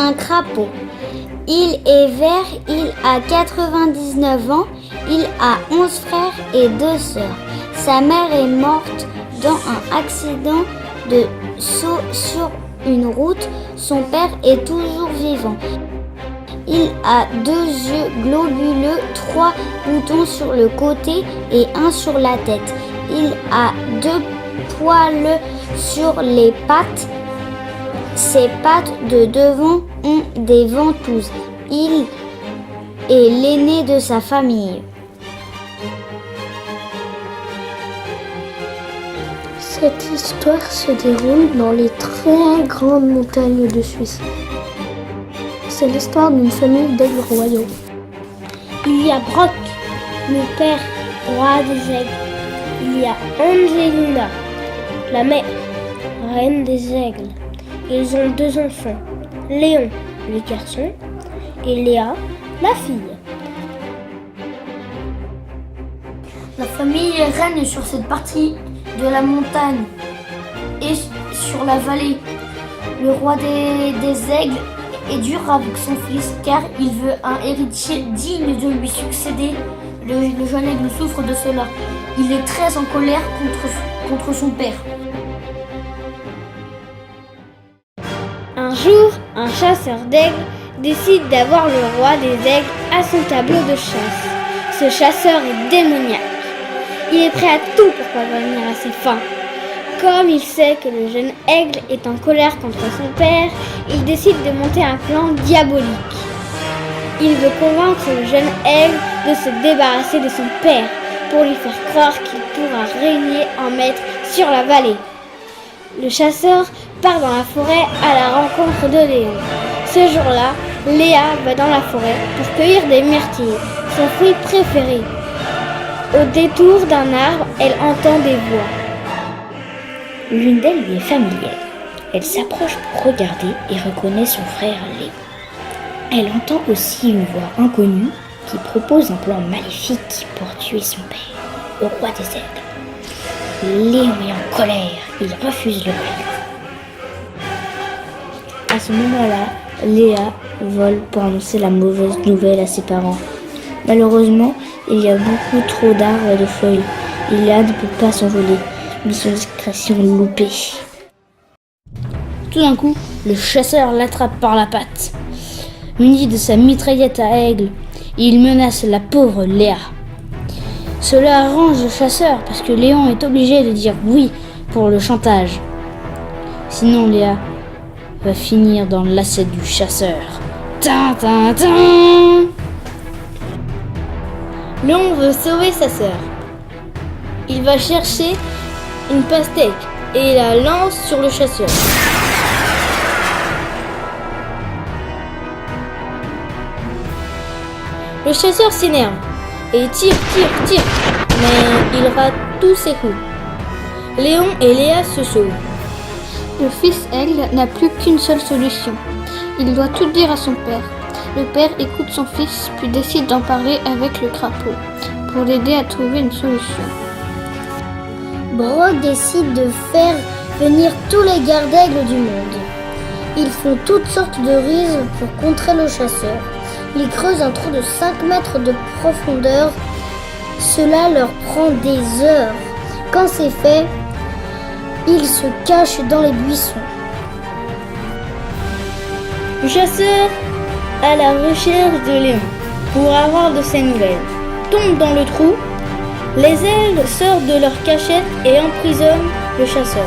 un crapaud. Il est vert, il a 99 ans, il a 11 frères et 2 sœurs. Sa mère est morte dans un accident de saut sur une route. Son père est toujours vivant. Il a 2 yeux globuleux, 3 boutons sur le côté et 1 sur la tête. Il a 2 poils sur les pattes. Ses pattes de devant ont des ventouses. Il est l'aîné de sa famille. Cette histoire se déroule dans les très grandes montagnes de Suisse. C'est l'histoire d'une famille d'aigles royaux. Il y a Brock, le père roi des aigles. Il y a Angelina, la mère, reine des aigles. Ils ont 2 enfants, Léon, le garçon, et Léa, la fille. La famille règne sur cette partie de la montagne et sur la vallée. Le roi des aigles est dur avec son fils car il veut un héritier digne de lui succéder. Le jeune aigle souffre de cela. Il est très en colère contre son père. Un jour, un chasseur d'aigles décide d'avoir le roi des aigles à son tableau de chasse. Ce chasseur est démoniaque. Il est prêt à tout pour parvenir à ses fins. Comme il sait que le jeune aigle est en colère contre son père, il décide de monter un plan diabolique. Il veut convaincre le jeune aigle de se débarrasser de son père pour lui faire croire qu'il pourra régner en maître sur la vallée. Le chasseur part dans la forêt à la rencontre de Léon. Ce jour-là, Léa va dans la forêt pour cueillir des myrtilles, son fruit préféré. Au détour d'un arbre, elle entend des voix. L'une d'elles lui est familière. Elle s'approche pour regarder et reconnaît son frère Léon. Elle entend aussi une voix inconnue qui propose un plan maléfique pour tuer son père, le roi des aigles. Léon est en colère, il refuse le plan. À ce moment-là, Léa vole pour annoncer la mauvaise nouvelle à ses parents. Malheureusement, il y a beaucoup trop d'arbres et de feuilles. Et Léa ne peut pas s'envoler. Mission discrétion loupée. Tout d'un coup, le chasseur l'attrape par la patte. Muni de sa mitraillette à aigle, il menace la pauvre Léa. Cela arrange le chasseur parce que Léon est obligé de dire oui pour le chantage. Sinon Léa va finir dans l'assiette du chasseur. Tin, tin, tin. Léon veut sauver sa sœur. Il va chercher une pastèque et la lance sur le chasseur. Le chasseur s'énerve et tire, mais il rate tous ses coups. Léon et Léa se sauvent. Le fils aigle n'a plus qu'une seule solution. Il doit tout dire à son père. Le père écoute son fils puis décide d'en parler avec le crapaud pour l'aider à trouver une solution. Brock décide de faire venir tous les gardes-aigles du monde. Ils font toutes sortes de ruses pour contrer le chasseur. Ils creusent un trou de 5 mètres de profondeur. Cela leur prend des heures. Quand c'est fait, ils se cachent dans les buissons. Le chasseur, à la recherche de Léon, pour avoir de ses nouvelles, tombe dans le trou. Les aigles sortent de leur cachette et emprisonnent le chasseur.